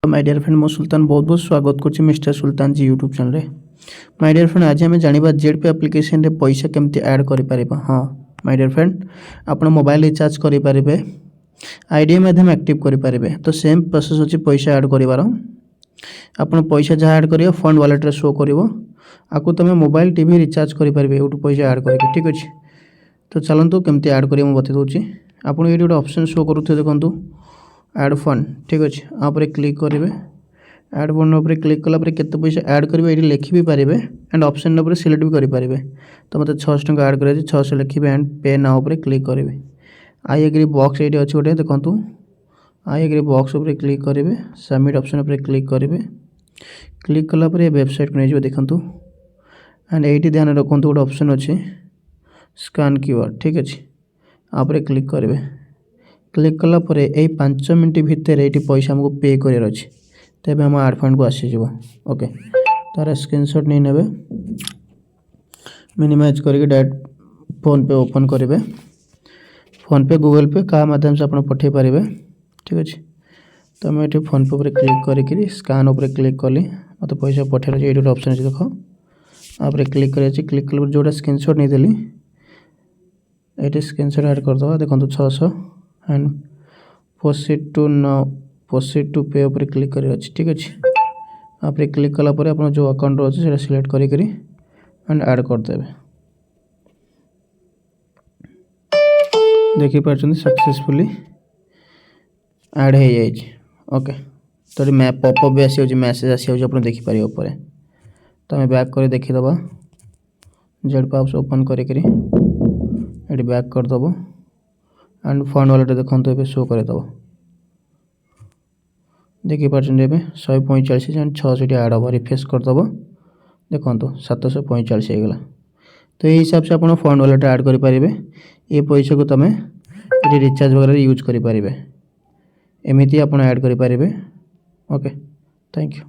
My dear friend मो सुल्तान बहुत बहुत स्वागत करछि मिस्टर सुल्तान जी यूट्यूब चैनल रे। माय डियर फ्रेंड आज आम जाना जेड पे एप्लिकेशन रे पैसा केमती ऐड करि परिबा। हाँ माय डियर फ्रेंड आपण मोबाइल रिचार्ज करि परिबे, आईडी माध्यम एक्टिव करि परिबे। तो सेम प्रोसेस अछि पैसा ऐड करिवार। आपण पैसा जहाँ ऐड करियो फंड वॉलेट रे शो करिवो, आकु तमे मोबाइल टीवी रिचार्ज करि परिबे यूट्यूब पैसा ऐड करिके। ठीक अछि, तो चलंतु केमती ऐड करियो म बते दोछि। आपण एडी गोटे ऑप्शन शो करूथे देखंतु ऐड फंड। ठीक अच्छे, आप क्लिक करेंगे। ऐड फंड उपर क्लिक कलापर केते पैसा ऐड करेंगे ये लिखि भी पारे एंड ऑप्शन नंबर सिलेक्ट भी करेंगे। तो मतलब 600 टंका ऐड करेंगे, 600 लिखे एंड पे नाउ पर क्लिक करेंगे। आई एग्री बॉक्स ये अच्छे गोटे देखो, आई एग्री बॉक्स उपर क्लिक करेंगे, सबमिट ऑप्शन उपर क्लिक करेंगे। क्लिक कलापर ये वेबसाइट को नहीं देखूँ एंड ये ध्यान रखु गोटे ऑप्शन अच्छे स्कान क्यूआर। ठीक अच्छे, आप क्लिक करेंगे। क्लिक कला परे ए 5 मिनट भितर ये पैसा हमको पे करार अच्छे, तेज आम ऐड फंड को आसीज। ओके, तार स्क्रीनशॉट नहीं नेबे, मिनिमाइज करके डायरेक्ट फोन पे ओपन करेंगे। फोन पे गूगल पे क्या माध्यम से आप पठे पारे। ठीक अच्छे, तो मैं ये फोन पे क्लिक करी स्कान उपर क्लिक कली, मत पैसा पठेर ये ऑप्शन अच्छे देख, आप क्लिक कर क्लिक कल जोटा स्क्रीनशॉट नहीं देली ये स्क्रीनशॉट ऐड करदे। देखो 600 एंड प्रोसीड टू पे उपर क्लिक कर अच्छे। ठीक अच्छे, आप क्लिक कलापर आप जो अकाउंट अच्छे से सिलेक्ट करी एंड ऐड करदे। देखी पार्टी सक्सेसफुली ऐड हो जाए। ओके, तो मैप पॉपअप भी आसी मैसेज आसी आप देखिपारे ऊपर। तो आम बैक कर देखीदबा जेड पाप्स ओपन करी बैक करदब एंड फंड वालेट देखो ये शो करदेव। देखी पार्टी 145 एंड 600 ऐड हम रिफ्रेश करदब। देखो 745 होगा। तो ये हिसाब से आप फंड वालेट ऐड करेंगे। ये पैसा को तुम ये रिचार्ज वगैरह यूज करेंगे, एमती आप ऐड करेंगे। Okay, thank you.